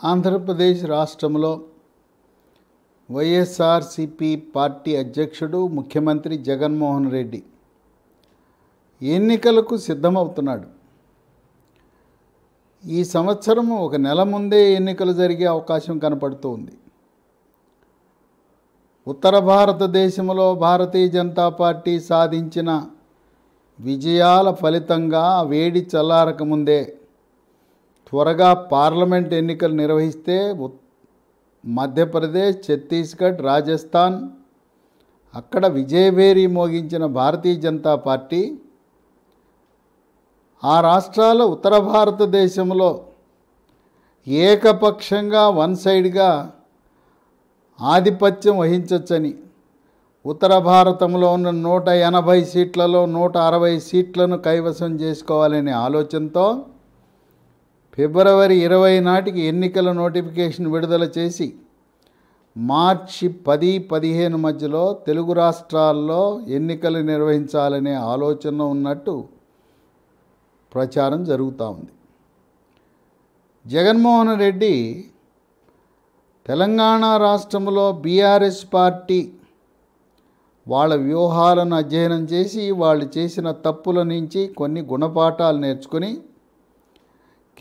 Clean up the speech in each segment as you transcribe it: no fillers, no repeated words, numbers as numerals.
ఆంధ్రప్రదేశ్ రాష్ట్రంలో వైఎస్ఆర్సీపీ పార్టీ అధ్యక్షుడు ముఖ్యమంత్రి జగన్మోహన్ రెడ్డి ఎన్నికలకు సిద్ధమవుతున్నాడు. ఈ సంవత్సరం ఒక నెల ముందే ఎన్నికలు జరిగే అవకాశం కనపడుతోంది. ఉత్తర భారతదేశంలో భారతీయ జనతా పార్టీ సాధించిన విజయాల ఫలితంగా వేడి చల్లారకముందే త్వరగా పార్లమెంట్ ఎన్నికలు నిర్వహిస్తే మధ్యప్రదేశ్, ఛత్తీస్గఢ్, రాజస్థాన్ అక్కడ విజయభేరి మోగించిన భారతీయ జనతా పార్టీ ఆ రాష్ట్రాల ఉత్తర భారతదేశంలో ఏకపక్షంగా వన్ సైడ్గా ఆధిపత్యం వహించవచ్చని, ఉత్తర భారతంలో ఉన్న 180 సీట్లలో 160 సీట్లను కైవసం చేసుకోవాలనే ఆలోచనతో ఫిబ్రవరి 20 నాటికి ఎన్నికల నోటిఫికేషన్ విడుదల చేసి మార్చి 10-15 మధ్యలో తెలుగు రాష్ట్రాల్లో ఎన్నికలు నిర్వహించాలనే ఆలోచన ఉన్నట్టు ప్రచారం జరుగుతూ ఉంది. జగన్మోహన్ రెడ్డి తెలంగాణ రాష్ట్రంలో బీఆర్ఎస్ పార్టీ వాళ్ళ వ్యూహాలను అధ్యయనం చేసి వాళ్ళు చేసిన తప్పుల నుంచి కొన్ని గుణపాఠాలు నేర్చుకుని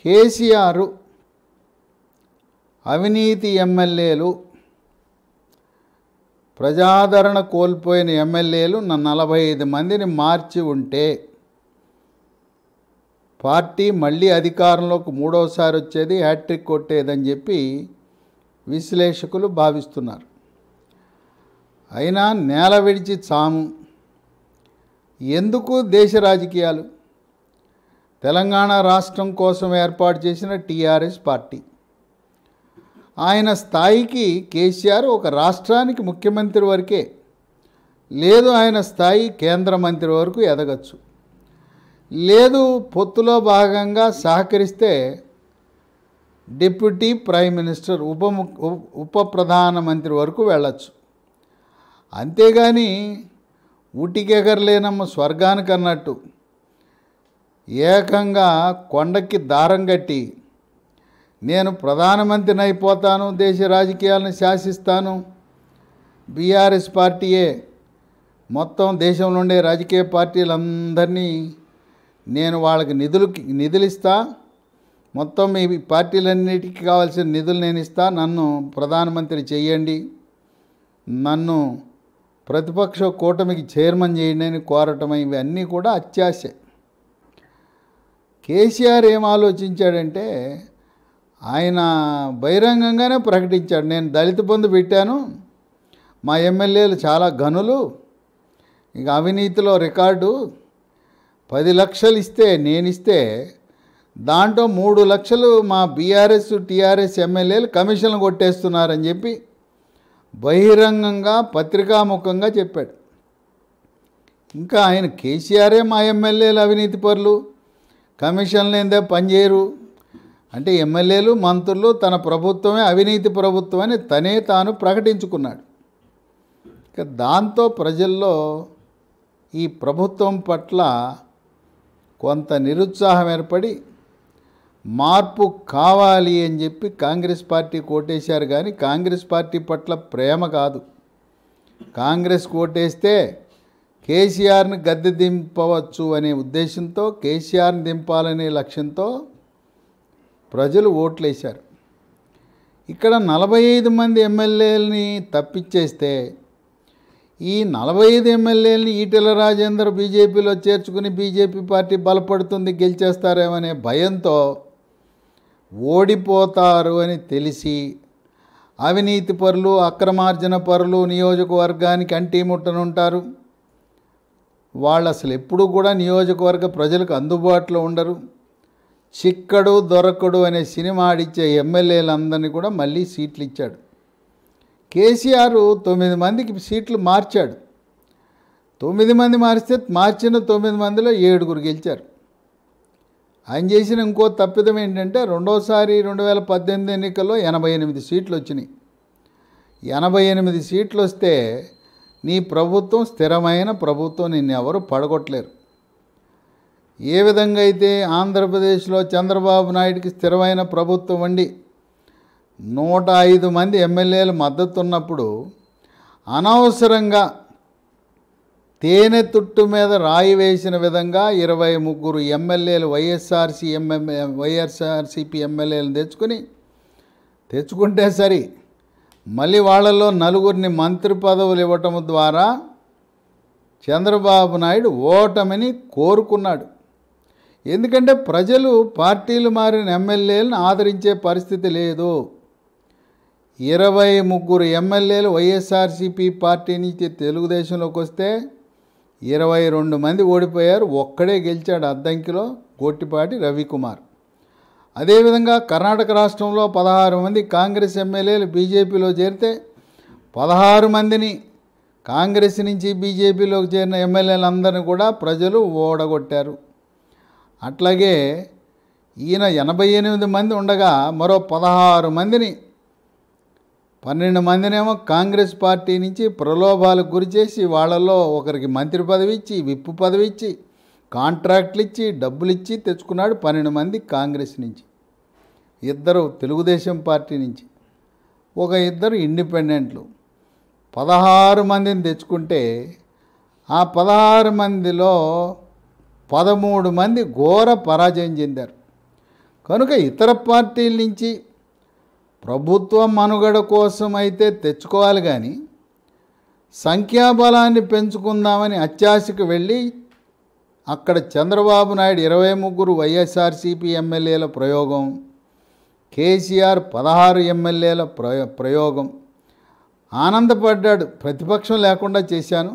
కేసీఆర్ అవినీతి ఎమ్మెల్యేలు, ప్రజాదరణ కోల్పోయిన ఎమ్మెల్యేలు 45 మందిని మార్చి ఉంటే పార్టీ మళ్ళీ అధికారంలోకి మూడోసారి వచ్చేది, హ్యాట్రిక్ కొట్టేదని చెప్పి విశ్లేషకులు భావిస్తున్నారు. అయినా నేల విడిచి చాము ఎందుకు దేశ రాజకీయాలు? తెలంగాణ రాష్ట్రం కోసం ఏర్పాటు చేసిన టీఆర్ఎస్ పార్టీ, ఆయన స్థాయికి కేసీఆర్ ఒక రాష్ట్రానికి ముఖ్యమంత్రి వరకే, లేదు ఆయన స్థాయి కేంద్ర మంత్రి వరకు ఎదగచ్చు, లేదు పొత్తులో భాగంగా సహకరిస్తే డిప్యూటీ ప్రైమ్ మినిస్టర్ ఉప ప్రధానమంత్రి వరకు వెళ్ళచ్చు. అంతేగాని ఊటికెగరలేనమ్మ స్వర్గానికి అన్నట్టు ఏకంగా కొండకి దారం కట్టి నేను ప్రధానమంత్రిని అయిపోతాను, దేశ రాజకీయాలను శాసిస్తాను, బీఆర్ఎస్ పార్టీయే మొత్తం దేశంలో ఉండే రాజకీయ పార్టీలందరినీ నేను వాళ్ళకి నిధులు ఇస్తా, మొత్తం మీ పార్టీలన్నిటికీ కావాల్సిన నిధులు నేను ఇస్తా, నన్ను ప్రధానమంత్రి చేయండి, నన్ను ప్రతిపక్ష కూటమికి చైర్మన్ చేయండి అని కోరటం, ఇవన్నీ కూడా అత్యాశే. కేసీఆర్ ఏం ఆలోచించాడంటే ఆయన బహిరంగంగానే ప్రకటించాడు, నేను దళిత బంధు పెట్టాను, మా ఎమ్మెల్యేలు చాలా ఘనులు, ఇక అవినీతిలో రికార్డు 10 లక్షలు ఇస్తే నేనిస్తే దాంట్లో 3 లక్షలు మా బీఆర్ఎస్ టీఆర్ఎస్ ఎమ్మెల్యేలు కమిషన్లు కొట్టేస్తున్నారని చెప్పి బహిరంగంగా పత్రికాముఖంగా చెప్పాడు. ఇంకా ఆయన కేసీఆరే మా ఎమ్మెల్యేలు అవినీతి పరులు, కమిషన్లు ఏందే పనిచేయరు అంటే ఎమ్మెల్యేలు మంత్రులు తన ప్రభుత్వమే అవినీతి ప్రభుత్వం అని తనే తాను ప్రకటించుకున్నాడు. ఇక దాంతో ప్రజల్లో ఈ ప్రభుత్వం పట్ల కొంత నిరుత్సాహం ఏర్పడి మార్పు కావాలి అని చెప్పి కాంగ్రెస్ పార్టీ కోటేశారు. కానీ కాంగ్రెస్ పార్టీ పట్ల ప్రేమ కాదు, కాంగ్రెస్ కోటేస్తే కేసీఆర్ని గద్దె దింపవచ్చు అనే ఉద్దేశంతో, కేసీఆర్ని దింపాలనే లక్ష్యంతో ప్రజలు ఓట్లేశారు. ఇక్కడ 45 మంది ఎమ్మెల్యేలని తప్పించేస్తే ఈ 45 ఎమ్మెల్యేలని ఈటెల రాజేందర్ బీజేపీలో చేర్చుకుని బీజేపీ పార్టీ బలపడుతుంది, గెలిచేస్తారేమనే భయంతో ఓడిపోతారు అని తెలిసి అవినీతి పరులు, అక్రమార్జన పరులు నియోజకవర్గానికి అంటిముట్టనుంటారు. వాళ్ళు అసలు ఎప్పుడూ కూడా నియోజకవర్గ ప్రజలకు అందుబాటులో ఉండరు. చిక్కడు దొరకడు అనే సినిమా ఆడిచ్చే ఎమ్మెల్యేలందరినీ కూడా మళ్ళీ సీట్లు ఇచ్చాడు. కేసీఆర్ 9 మందికి సీట్లు మార్చాడు. 9 మంది మారిస్తే మార్చిన 9 మందిలో 7 గెలిచారు. ఆయన చేసిన ఇంకో తప్పిదం ఏంటంటే రెండోసారి 2018 ఎన్నికల్లో 88 సీట్లు వచ్చినాయి. 88 సీట్లు వస్తే నీ ప్రభుత్వం స్థిరమైన ప్రభుత్వం, నిన్నెవరు పడగొట్టలేరు. ఏ విధంగా అయితే ఆంధ్రప్రదేశ్లో చంద్రబాబు నాయుడికి స్థిరమైన ప్రభుత్వం ఉండి 105 మంది ఎమ్మెల్యేలు మద్దతు ఉన్నప్పుడు అనవసరంగా తేనె తుట్టు మీద రాయి వేసిన విధంగా 23 ఎమ్మెల్యేలు వైఎస్ఆర్సీపీ ఎమ్మెల్యేలను తెచ్చుకుంటే సరి, మళ్ళీ వాళ్ళలో నలుగురిని మంత్రి పదవులు ఇవ్వటం ద్వారా చంద్రబాబు నాయుడు ఓటమిని కోరుకున్నాడు. ఎందుకంటే ప్రజలు పార్టీలు మారిన ఎమ్మెల్యేలను ఆదరించే పరిస్థితి లేదు. 23 ఎమ్మెల్యేలు వైఎస్ఆర్సీపీ పార్టీ నుంచి తెలుగుదేశంలోకి వస్తే 22 మంది ఓడిపోయారు. ఒక్కడే గెలిచాడు అద్దంకిలో, గొట్టిపాటి రవికుమార్. అదేవిధంగా కర్ణాటక రాష్ట్రంలో 16 మంది కాంగ్రెస్ ఎమ్మెల్యేలు బీజేపీలో చేరితే 16 మందిని కాంగ్రెస్ నుంచి బీజేపీలోకి చేరిన ఎమ్మెల్యేలందరినీ కూడా ప్రజలు ఓడగొట్టారు. అట్లాగే ఈయన 88 మంది ఉండగా మరో 16 మందిని 12 మందినేమో కాంగ్రెస్ పార్టీ నుంచి ప్రలోభాలకు గురి చేసి వాళ్ళల్లో ఒకరికి మంత్రి పదవి ఇచ్చి, విప్పు పదవి ఇచ్చి, కాంట్రాక్ట్లు ఇచ్చి, డబ్బులు ఇచ్చి తెచ్చుకున్నాడు. 12 మంది కాంగ్రెస్ నుంచి, 2 తెలుగుదేశం పార్టీ నుంచి, ఒక 2 ఇండిపెండెంట్లు, 16 మందిని తెచ్చుకుంటే ఆ 16 మందిలో 13 మంది ఘోర పరాజయం చెందారు. కనుక ఇతర పార్టీల నుంచి ప్రభుత్వం మనుగడ కోసం అయితే తెచ్చుకోవాలి, కానీ సంఖ్యాబలాన్ని పెంచుకుందామని అత్యాశకు వెళ్ళి అక్కడ చంద్రబాబు నాయుడు 23 వైఎస్ఆర్సీపీ ఎమ్మెల్యేల ప్రయోగం, కేసీఆర్ 16 ఎమ్మెల్యేల ప్రయోగం. ఆనందపడ్డాడు, ప్రతిపక్షం లేకుండా చేశాను,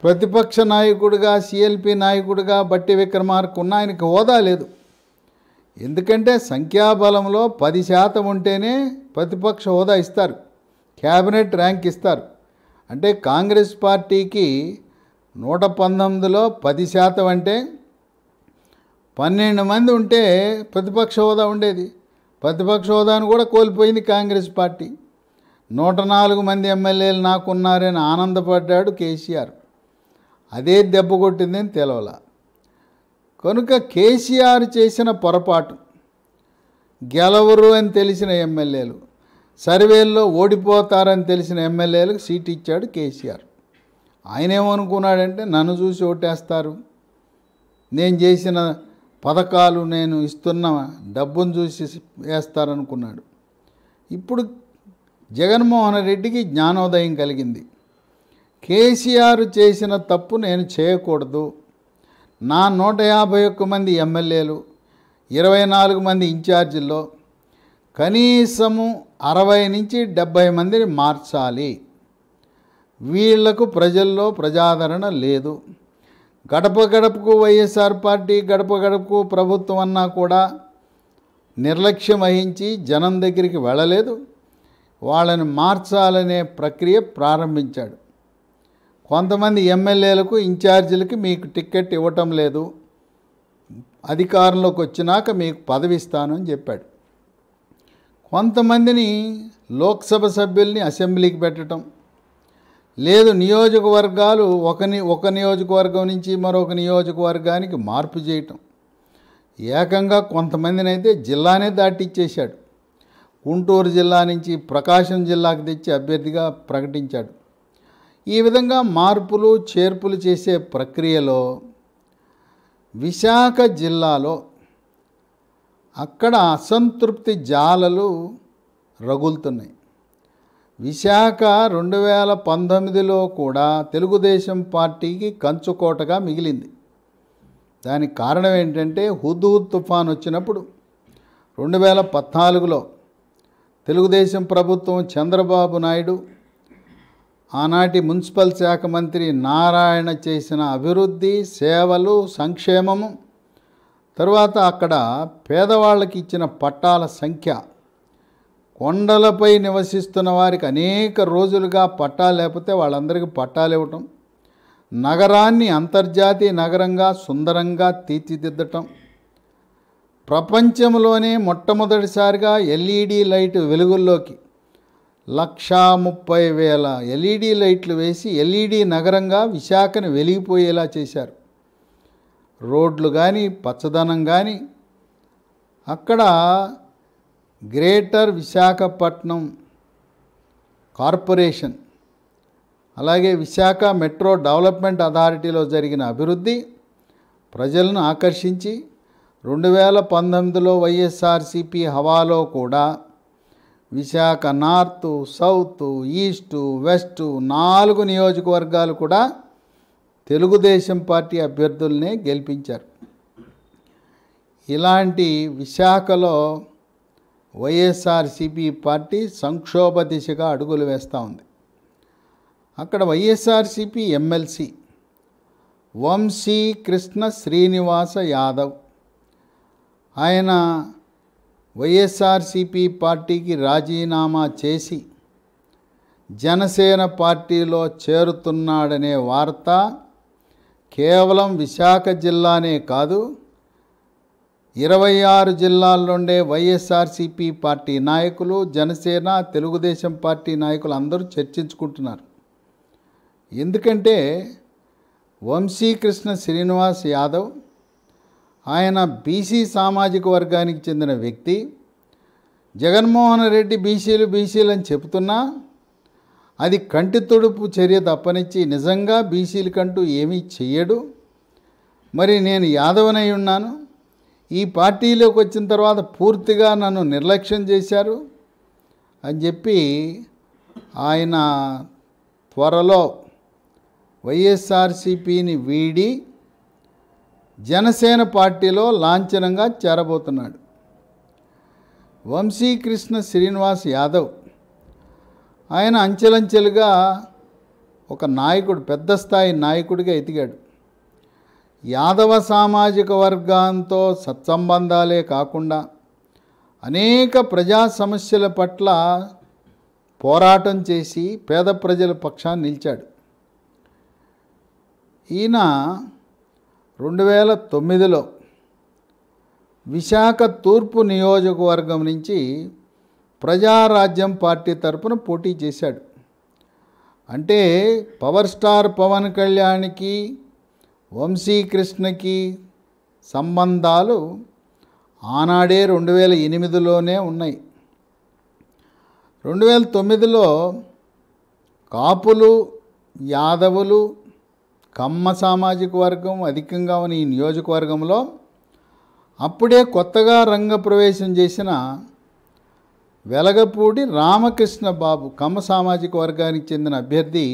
ప్రతిపక్ష నాయకుడిగా సిఎల్పి నాయకుడిగా బట్టి విక్రమార్క ఉన్న ఆయనకి హోదా లేదు. ఎందుకంటే సంఖ్యాబలంలో 10% ఉంటేనే ప్రతిపక్ష హోదా ఇస్తారు, క్యాబినెట్ ర్యాంక్ ఇస్తారు. అంటే కాంగ్రెస్ పార్టీకి 119లో 10% అంటే 12 మంది ఉంటే ప్రతిపక్ష హోదా ఉండేది. ప్రతిపక్ష హోదాను కూడా కోల్పోయింది కాంగ్రెస్ పార్టీ. 104 మంది ఎమ్మెల్యేలు నాకున్నారని ఆనందపడ్డాడు కేసీఆర్. అదే దెబ్బ కొట్టిందని తెలవల. కనుక కేసీఆర్ చేసిన పొరపాటు, గెలవరు అని తెలిసిన ఎమ్మెల్యేలు, సర్వేల్లో ఓడిపోతారని తెలిసిన ఎమ్మెల్యేలకు సీట్ ఇచ్చాడు కేసీఆర్. ఆయన ఏమనుకున్నాడంటే నన్ను చూసి ఓటేస్తారు, నేను చేసిన పథకాలు, నేను ఇస్తున్న డబ్బును చూసి వేస్తారనుకున్నాడు. ఇప్పుడు జగన్మోహన్ రెడ్డికి జ్ఞానోదయం కలిగింది. కేసీఆర్ చేసిన తప్పు నేను చేయకూడదు. నా 151 మంది ఎమ్మెల్యేలు, 24 మంది ఇన్ఛార్జీల్లో కనీసము 60 నుంచి 70 మందిని మార్చాలి. వీళ్లకు ప్రజల్లో ప్రజాదరణ లేదు. గడప గడపకు వైఎస్ఆర్ పార్టీ, గడప గడపకు ప్రభుత్వం అన్నా కూడా నిర్లక్ష్యం వహించి జనం దగ్గరికి వెళ్ళలేదు. వాళ్ళని మార్చాలనే ప్రక్రియ ప్రారంభించాడు. కొంతమంది ఎమ్మెల్యేలకు, ఇన్ఛార్జీలకి మీకు టికెట్ ఇవ్వటం లేదు, అధికారంలోకి వచ్చినాక మీకు పదవి ఇస్తానని చెప్పాడు. కొంతమందిని లోక్సభ సభ్యుల్ని అసెంబ్లీకి పెట్టడం లేదు, నియోజకవర్గాలు ఒక నియోజకవర్గం నుంచి మరొక నియోజకవర్గానికి మార్పు చేయటం. ఏకంగా కొంతమందిని అయితే జిల్లానే దాటిచ్చేశాడు. గుంటూరు జిల్లా నుంచి ప్రకాశం జిల్లాకు తెచ్చి అభ్యర్థిగా ప్రకటించాడు. ఈ విధంగా మార్పులు చేర్పులు చేసే ప్రక్రియలో విశాఖ జిల్లాలో అక్కడ అసంతృప్తి జాలలు రగులుతున్నాయి. విశాఖ 2019లో కూడా తెలుగుదేశం పార్టీకి కంచుకోటగా మిగిలింది. దానికి కారణం ఏంటంటే హుదూద్ తుఫాన్ వచ్చినప్పుడు 2014లో తెలుగుదేశం ప్రభుత్వం, చంద్రబాబు నాయుడు, ఆనాటి మున్సిపల్ శాఖ మంత్రి నారాయణ చేసిన అభివృద్ధి, సేవలు, సంక్షేమము, తర్వాత అక్కడ పేదవాళ్ళకి ఇచ్చిన పట్టాల సంఖ్య, కొండలపై నివసిస్తున్న వారికి అనేక రోజులుగా పట్టాలు లేకపోతే వాళ్ళందరికీ పట్టాలు ఇవ్వటం, నగరాన్ని అంతర్జాతీయ నగరంగా సుందరంగా తీర్చిదిద్దటం, ప్రపంచంలోనే మొట్టమొదటిసారిగా ఎల్ఈడి లైట్ వెలుగుల్లోకి 130,000 ఎల్ఈడి లైట్లు వేసి ఎల్ఈడి నగరంగా విశాఖను వెలిగిపోయేలా చేశారు. రోడ్లు కానీ, పచ్చదనం కానీ, అక్కడ గ్రేటర్ విశాఖపట్నం కార్పొరేషన్ అలాగే విశాఖ మెట్రో డెవలప్మెంట్ అథారిటీలో జరిగిన అభివృద్ధి ప్రజలను ఆకర్షించి 2019లో వైఎస్ఆర్సీపీ హవాలో కూడా Visakha north, south, east, west 4 నియోజకవర్గాలు కూడా తెలుగుదేశం పార్టీ అభ్యర్థులనే గెలిపించారు. ఇలాంటి విశాఖలో వైఎస్ఆర్సీపీ పార్టీ సంక్షోభ దిశగా అడుగులు వేస్తూ ఉంది. అక్కడ వైఎస్ఆర్సీపీ ఎమ్మెల్సీ వంశీ కృష్ణ శ్రీనివాస యాదవ్ ఆయన వైఎస్ఆర్సీపీ పార్టీకి రాజీనామా చేసి జనసేన పార్టీలో చేరుతున్నాడనే వార్త కేవలం విశాఖ జిల్లానే కాదు 26 జిల్లాల్లోండే వైఎస్ఆర్సీపీ పార్టీ నాయకులు, జనసేన, తెలుగుదేశం పార్టీ నాయకులు అందరూ చర్చించుకుంటున్నారు. ఎందుకంటే వంశీకృష్ణ శ్రీనివాస్ యాదవ్ ఆయన బీసీ సామాజిక వర్గానికి చెందిన వ్యక్తి. జగన్మోహన్ రెడ్డి బీసీలు అని చెబుతున్నా అది కంటి తుడుపు చర్య తప్పనిచ్చి నిజంగా బీసీలకంటూ ఏమీ చెయ్యడు. మరి నేను యాదవనై ఉన్నాను, ఈ పార్టీలోకి వచ్చిన తర్వాత పూర్తిగా నన్ను నిర్లక్ష్యం చేశారు అని చెప్పి ఆయన త్వరలో వైఎస్ఆర్సీపీని వీడి జనసేన పార్టీలో లాంఛనంగా చేరబోతున్నాడు. వంశీకృష్ణ శ్రీనివాస్ యాదవ్ ఆయన అంచెలంచెలుగా ఒక నాయకుడు, పెద్ద స్థాయి నాయకుడిగా ఎదిగాడు. యాదవ సామాజిక వర్గంతో సత్సంబంధాలే కాకుండా అనేక ప్రజా సమస్యల పట్ల పోరాటం చేసి పేద ప్రజల పక్షాన్ని నిలిచాడు. ఈయన 2009లో విశాఖ తూర్పు నియోజకవర్గం నుంచి ప్రజారాజ్యం పార్టీ తరపున పోటీ చేశాడు. అంటే పవర్ స్టార్ పవన్ కళ్యాణ్కి వంశీకృష్ణకి సంబంధాలు ఆనాడే 2008లోనే ఉన్నాయి. 2009లో కాపులు, యాదవులు, కమ్మ సామాజిక వర్గం అధికంగా ఉన్న ఈ నియోజకవర్గంలో అప్పుడే కొత్తగా రంగప్రవేశం చేసిన వెలగపూడి రామకృష్ణ బాబు కమ్మ సామాజిక వర్గానికి చెందిన అభ్యర్థి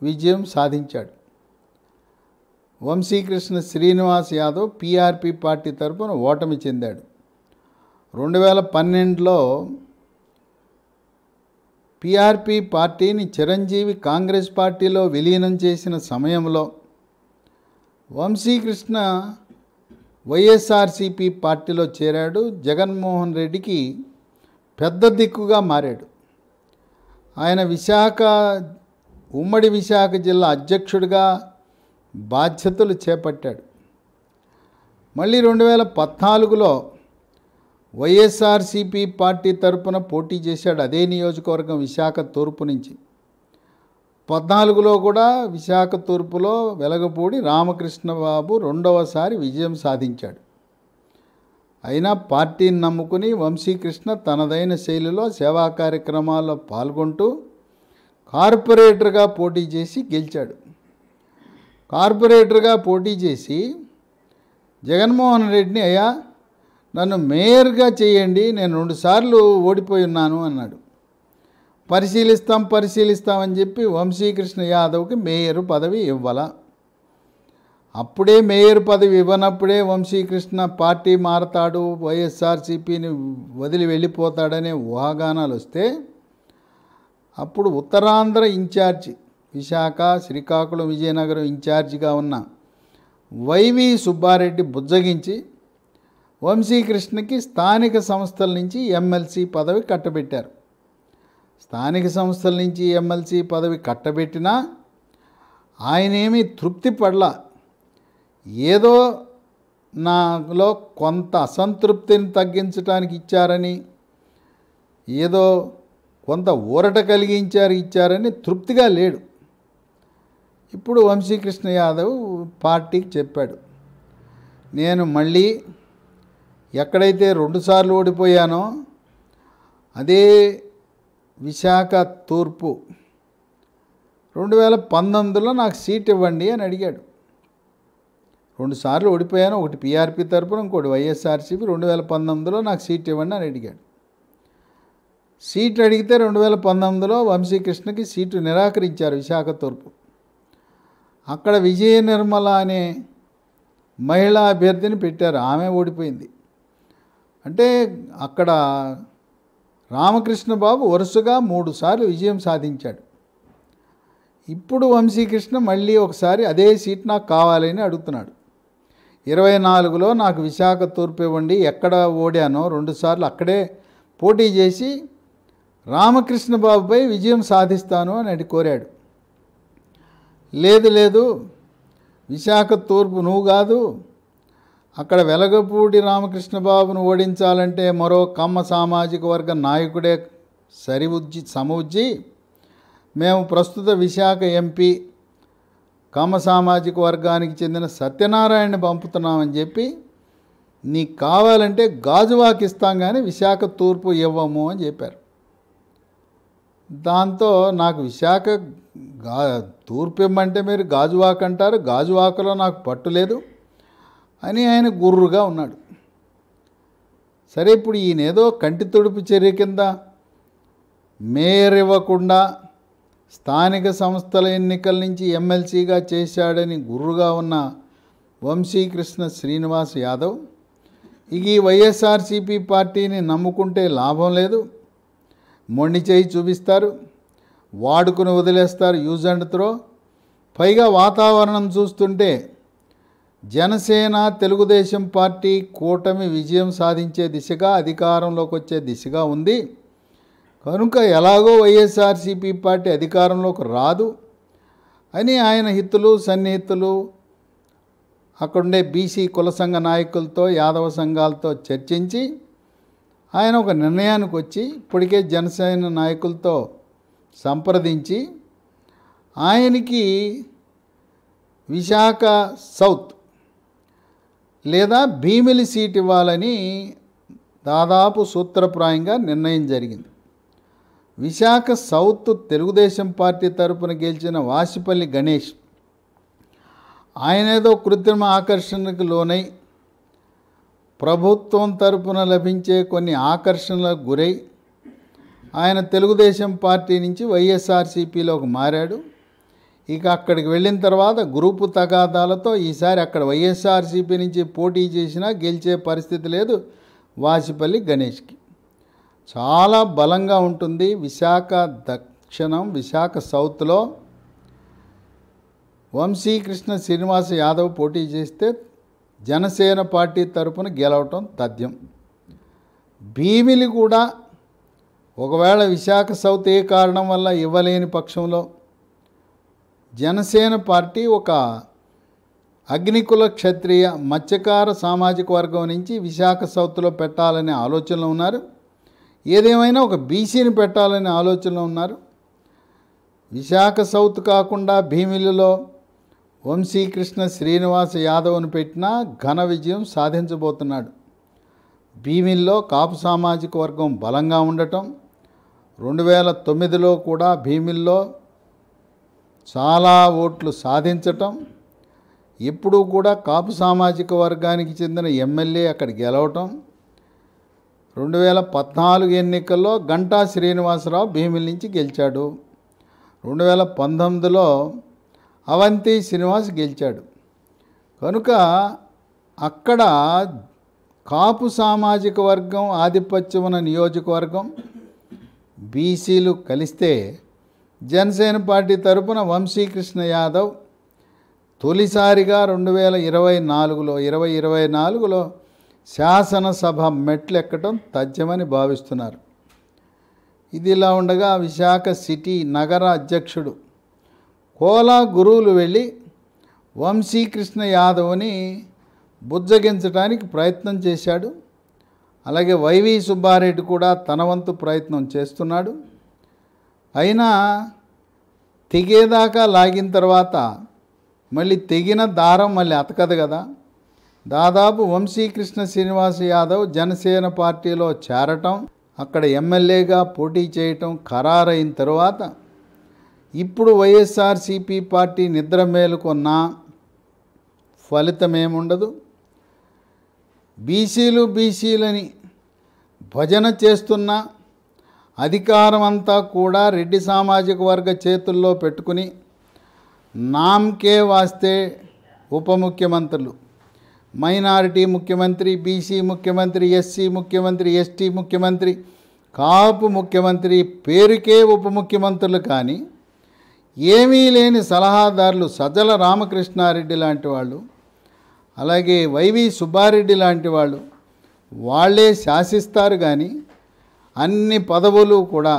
విజయం సాధించాడు. వంశీకృష్ణ శ్రీనివాస్ యాదవ్ పీఆర్పీ పార్టీ తరపున ఓటమి చెందాడు. 2012లో పీఆర్పీ పార్టీని చిరంజీవి కాంగ్రెస్ పార్టీలో విలీనం చేసిన సమయంలో వంశీకృష్ణ వైఎస్ఆర్సీపీ పార్టీలో చేరాడు. జగన్మోహన్ రెడ్డికి పెద్ద దిక్కుగా మారాడు. ఆయన ఉమ్మడి విశాఖ జిల్లా అధ్యక్షుడిగా బాధ్యతలు చేపట్టాడు. మళ్ళీ 2014లో వైఎస్ఆర్సీపీ పార్టీ తరపున పోటీ చేశాడు. అదే నియోజకవర్గం విశాఖ తూర్పు నుంచి. 14లో కూడా విశాఖ తూర్పులో వెలగపూడి రామకృష్ణబాబు రెండవసారి విజయం సాధించాడు. అయినా పార్టీని నమ్ముకుని వంశీకృష్ణ తనదైన శైలిలో సేవా కార్యక్రమాల్లో పాల్గొంటూ కార్పొరేటర్గా పోటీ చేసి గెలిచాడు. కార్పొరేటర్గా పోటీ చేసి జగన్మోహన్ రెడ్డిని, అయ్యా నన్ను మేయర్గా చేయండి, నేను 2 సార్లు ఓడిపోయి ఉన్నాను అన్నాడు. పరిశీలిస్తామని చెప్పి వంశీకృష్ణ యాదవ్కి మేయర్ పదవి ఇవ్వాల. అప్పుడే మేయర్ పదవి ఇవ్వనప్పుడే వంశీకృష్ణ పార్టీ మారతాడు, వైఎస్ఆర్సీపీని వదిలి వెళ్ళిపోతాడనే ఊహాగానాలు వస్తే అప్పుడు ఉత్తరాంధ్ర ఇన్ఛార్జి విశాఖ, శ్రీకాకుళం, విజయనగరం ఇన్ఛార్జిగా ఉన్న వైవి సుబ్బారెడ్డి బుజ్జగించి వంశీకృష్ణకి స్థానిక సంస్థల నుంచి ఎమ్మెల్సీ పదవి కట్టబెట్టారు. స్థానిక సంస్థల నుంచి ఎమ్మెల్సీ పదవి కట్టబెట్టినా ఆయనేమీ తృప్తి పడలా. ఏదో నాలో కొంత అసంతృప్తిని తగ్గించడానికి ఇచ్చారని, ఏదో కొంత ఊరట ఇచ్చారని తృప్తిగా లేడు. ఇప్పుడు వంశీకృష్ణ యాదవ్ పార్టీకి చెప్పాడు, నేను మళ్ళీ ఎక్కడైతే 2 సార్లు ఓడిపోయానో అదే విశాఖ తూర్పు 2019లో నాకు సీట్ ఇవ్వండి అని అడిగాడు. 2 సార్లు ఓడిపోయాను, ఒకటి పీఆర్పీ తరపున, ఇంకోటి వైఎస్ఆర్సీపీ. 2019లో నాకు సీట్ ఇవ్వండి అని అడిగాడు. సీట్ అడిగితే 2019లో వంశీకృష్ణకి సీటు నిరాకరించారు విశాఖ తూర్పు. అక్కడ విజయ నిర్మల అనే మహిళా అభ్యర్థిని పెట్టారు, ఆమె ఓడిపోయింది. అంటే అక్కడ రామకృష్ణ బాబు వరుసగా 3 సార్లు విజయం సాధించాడు. ఇప్పుడు వంశీకృష్ణ మళ్ళీ ఒకసారి అదే సీట్ నాకు కావాలని అడుగుతున్నాడు. 24లో నాకు విశాఖ తూర్పు ఇవ్వండి, ఎక్కడ ఓడానో 2 సార్లు అక్కడే పోటీ చేసి రామకృష్ణ బాబుపై విజయం సాధిస్తాను అని కోరాడు. లేదు విశాఖ తూర్పు నువ్వు కాదు, అక్కడ వెలగపూడి రామకృష్ణ బాబును ఓడించాలంటే మరో కమ్మ సామాజిక వర్గ నాయకుడే సమవుజ్జి, మేము ప్రస్తుత విశాఖ ఎంపీ కమ్మ సామాజిక వర్గానికి చెందిన సత్యనారాయణని పంపుతున్నామని చెప్పి నీకు కావాలంటే గాజువాక ఇస్తాం కానీ విశాఖ తూర్పు ఇవ్వము అని చెప్పారు. దాంతో నాకు విశాఖ తూర్పు ఇమ్మంటే మీరు గాజువాక అంటారు, గాజువాకలో నాకు పట్టు లేదు అని ఆయన గుర్రుగా ఉన్నాడు. సరే, ఇప్పుడు ఈయనేదో కంటి తుడుపు చర్య కింద మేయర్ ఇవ్వకుండా స్థానిక సంస్థల ఎన్నికల నుంచి ఎమ్మెల్సీగా చేశాడని గుర్రుగా ఉన్న వంశీకృష్ణ శ్రీనివాస్ యాదవ్ ఈ వైఎస్ఆర్సీపీ పార్టీని నమ్ముకుంటే లాభం లేదు, మొండి చేయి చూపిస్తారు, వాడుకుని వదిలేస్తారు, యూజ్ అండ్ త్రో. పైగా వాతావరణం చూస్తుంటే జనసేన తెలుగుదేశం పార్టీ కూటమి విజయం సాధించే దిశగా, అధికారంలోకి వచ్చే దిశగా ఉంది కనుక ఎలాగో వైఎస్ఆర్సీపీ పార్టీ అధికారంలోకి రాదు అని ఆయన హితులు సన్నిహితులు అక్కడుండే బీసీ కుల సంఘ నాయకులతో యాదవ సంఘాలతో చర్చించి ఆయన ఒక నిర్ణయానికి వచ్చి ఇప్పటికే జనసేన నాయకులతో సంప్రదించి ఆయనకి విశాఖ సౌత్ లేదా భీమిలి సీట్ ఇవ్వాలని దాదాపు సూత్రప్రాయంగా నిర్ణయం జరిగింది. విశాఖ సౌత్ తెలుగుదేశం పార్టీ తరపున గెలిచిన వాసిపల్లి గణేష్ ఆయనేదో కృత్రిమ ఆకర్షణకు లోనై ప్రభుత్వం తరపున లభించే కొన్ని ఆకర్షణలకు గురై ఆయన తెలుగుదేశం పార్టీ నుంచి వైఎస్ఆర్సీపీలోకి మారాడు. ఇక అక్కడికి వెళ్ళిన తర్వాత గ్రూపు తగాదాలతో ఈసారి అక్కడ వైఎస్ఆర్సీపీ నుంచి పోటీ చేసినా గెలిచే పరిస్థితి లేదు వాసిపల్లి గణేష్కి. చాలా బలంగా ఉంటుంది విశాఖ దక్షిణం, విశాఖ సౌత్లో వంశీకృష్ణ శ్రీనివాస యాదవ్ పోటీ చేస్తే జనసేన పార్టీ తరపున గెలవటం తథ్యం. భీమిలి కూడా ఒకవేళ విశాఖ సౌత్ ఏ కారణం వల్ల ఇవ్వలేని పక్షంలో జనసేన పార్టీ ఒక అగ్నికుల క్షత్రియ మత్స్యకార సామాజిక వర్గం నుంచి విశాఖ సౌత్లో పెట్టాలనే ఆలోచనలో ఉన్నారు. ఏదేమైనా ఒక బీసీని పెట్టాలనే ఆలోచనలో ఉన్నారు. విశాఖ సౌత్ కాకుండా భీమిలిలో వంశీకృష్ణ శ్రీనివాస యాదవ్ను పెట్టినా ఘన విజయం సాధించబోతున్నాడు. భీమిల్లో కాపు సామాజిక వర్గం బలంగా ఉండటం, 2009లో కూడా భీమిల్లో చాలా ఓట్లు సాధించటం, ఎప్పుడూ కూడా కాపు సామాజిక వర్గానికి చెందిన ఎమ్మెల్యే అక్కడ గెలవటం, 2014 ఎన్నికల్లో గంటా శ్రీనివాసరావు భీమిలి నుంచి గెలిచాడు, 2019లో అవంతి శ్రీనివాస్ గెలిచాడు. కనుక అక్కడ కాపు సామాజిక వర్గం ఆధిపత్యం ఉన్న నియోజకవర్గం, బీసీలు కలిస్తే జనసేన పార్టీ తరపున వంశీకృష్ణ యాదవ్ తొలిసారిగా 2024లో శాసనసభ మెట్లు ఎక్కడం తథ్యమని భావిస్తున్నారు. ఇది ఇలా ఉండగా విశాఖ సిటీ నగర అధ్యక్షుడు కోలా గురువులు వెళ్ళి వంశీకృష్ణ యాదవ్ని బుజ్జగించడానికి ప్రయత్నం చేశాడు. అలాగే వైవి సుబ్బారెడ్డి కూడా తన వంతు ప్రయత్నం చేస్తున్నాడు. అయినా తెగేదాకా లాగిన తర్వాత మళ్ళీ తెగిన దారం మళ్ళీ అతకదు కదా. దాదాపు వంశీకృష్ణ శ్రీనివాస యాదవ్ జనసేన పార్టీలో చేరటం, అక్కడ ఎమ్మెల్యేగా పోటీ చేయటం ఖరారైన తర్వాత ఇప్పుడు వైఎస్ఆర్సీపీ పార్టీ నిద్ర మేలుకొన్న ఫలితం ఏముండదు. బీసీలని భజన చేస్తున్న అధికారం అంతా కూడా రెడ్డి సామాజిక వర్గ చేతుల్లో పెట్టుకుని నామ్కే వాస్తే ఉప ముఖ్యమంత్రులు, మైనారిటీ ముఖ్యమంత్రి, బీసీ ముఖ్యమంత్రి, ఎస్సీ ముఖ్యమంత్రి, ఎస్టీ ముఖ్యమంత్రి, కాపు ముఖ్యమంత్రి, పేరుకే ఉప ముఖ్యమంత్రులు కానీ ఏమీ లేని సలహాదారులు సజ్జల రామకృష్ణారెడ్డి లాంటి వాళ్ళు, అలాగే వైవి సుబ్బారెడ్డి లాంటి వాళ్ళు వాళ్ళే శాసిస్తారు. కానీ అన్ని పదవులు కూడా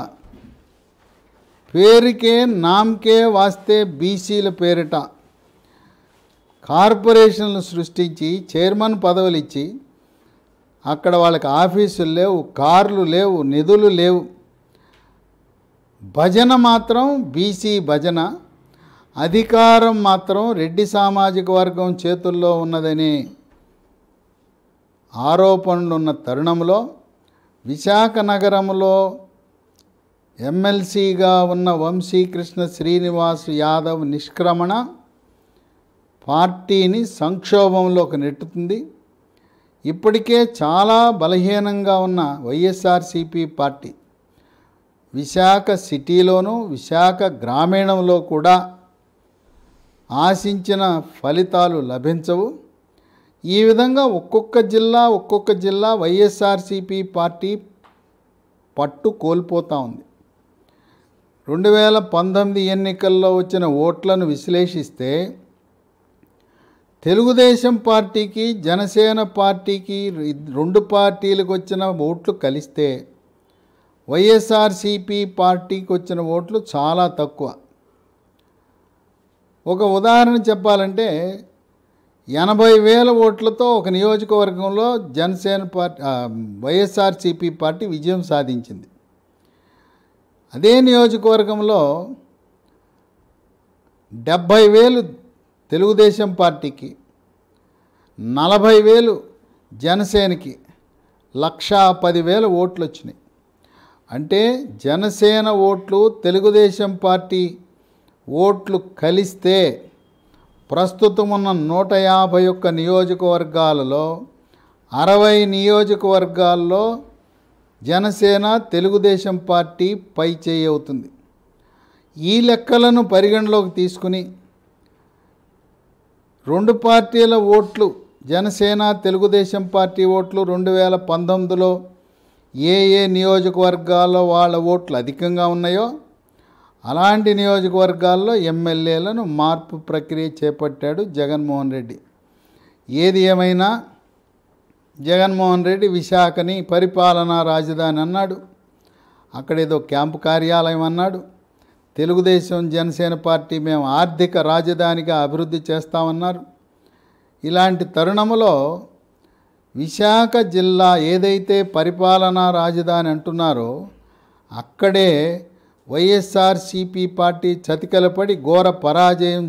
పేరుకే నామ్కే వాస్తే బీసీల పేరిట కార్పొరేషన్లు సృష్టించి చైర్మన్ పదవులు ఇచ్చి అక్కడ వాళ్ళకి ఆఫీసులు లేవు, కార్లు లేవు, నిధులు లేవు. భజన మాత్రం బీసీ భజన, అధికారం మాత్రం రెడ్డి సామాజిక వర్గం చేతుల్లో ఉన్నదని ఆరోపణలున్న తరుణంలో విశాఖ నగరంలో ఎమ్మెల్సీగా ఉన్న వంశీకృష్ణ శ్రీనివాస్ యాదవ్ నిష్క్రమణ పార్టీని సంక్షోభంలోకి నెట్టుతుంది. ఇప్పటికే చాలా బలహీనంగా ఉన్న వైఎస్ఆర్సీపీ పార్టీ విశాఖ సిటీలోనూ విశాఖ గ్రామీణంలో కూడా ఆశించిన ఫలితాలు లభించవు. ఈ విధంగా ఒక్కొక్క జిల్లా వైఎస్ఆర్సీపీ పార్టీ పట్టు కోల్పోతూ ఉంది. 2019 ఎన్నికల్లో వచ్చిన ఓట్లను విశ్లేషిస్తే తెలుగుదేశం పార్టీకి జనసేన పార్టీకి రెండు పార్టీలకు వచ్చిన ఓట్లు కలిస్తే వైఎస్ఆర్సీపీ పార్టీకి వచ్చిన ఓట్లు చాలా తక్కువ. ఒక ఉదాహరణ చెప్పాలంటే 80,000 ఓట్లతో ఒక నియోజకవర్గంలో జనసేన పార్టీ వైఎస్ఆర్సీపీ పార్టీ విజయం సాధించింది. అదే నియోజకవర్గంలో 70,000 తెలుగుదేశం పార్టీకి, 40,000 జనసేనకి, 110,000 ఓట్లు వచ్చినాయి. అంటే జనసేన ఓట్లు తెలుగుదేశం పార్టీ ఓట్లు కలిస్తే ప్రస్తుతం ఉన్న 151 నియోజకవర్గాలలో 60 నియోజకవర్గాల్లో జనసేన తెలుగుదేశం పార్టీ పై చేయి అవుతుంది. ఈ లెక్కలను పరిగణలోకి తీసుకుని రెండు పార్టీల ఓట్లు, జనసేన తెలుగుదేశం పార్టీ ఓట్లు 2019లో ఏ నియోజకవర్గాల్లో వాళ్ళ ఓట్లు అధికంగా ఉన్నాయో అలాంటి నియోజకవర్గాల్లో ఎమ్మెల్యేలను మార్పు ప్రక్రియ చేపట్టాడు జగన్మోహన్ రెడ్డి. ఏది ఏమైనా జగన్మోహన్ రెడ్డి విశాఖని పరిపాలనా రాజధాని అన్నాడు, అక్కడేదో క్యాంపు కార్యాలయం అన్నాడు. తెలుగుదేశం జనసేన పార్టీ మేము ఆర్థిక రాజధానిగా అభివృద్ధి చేస్తామన్నారు. ఇలాంటి తరుణంలో విశాఖ జిల్లా ఏదైతే పరిపాలనా రాజధాని అంటున్నారో అక్కడే వైఎస్ఆర్సీపీ పార్టీ చతికిలపడి ఘోర పరాజయం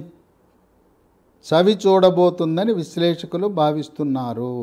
చవి చూడబోతుందని విశ్లేషకులు భావిస్తున్నారు.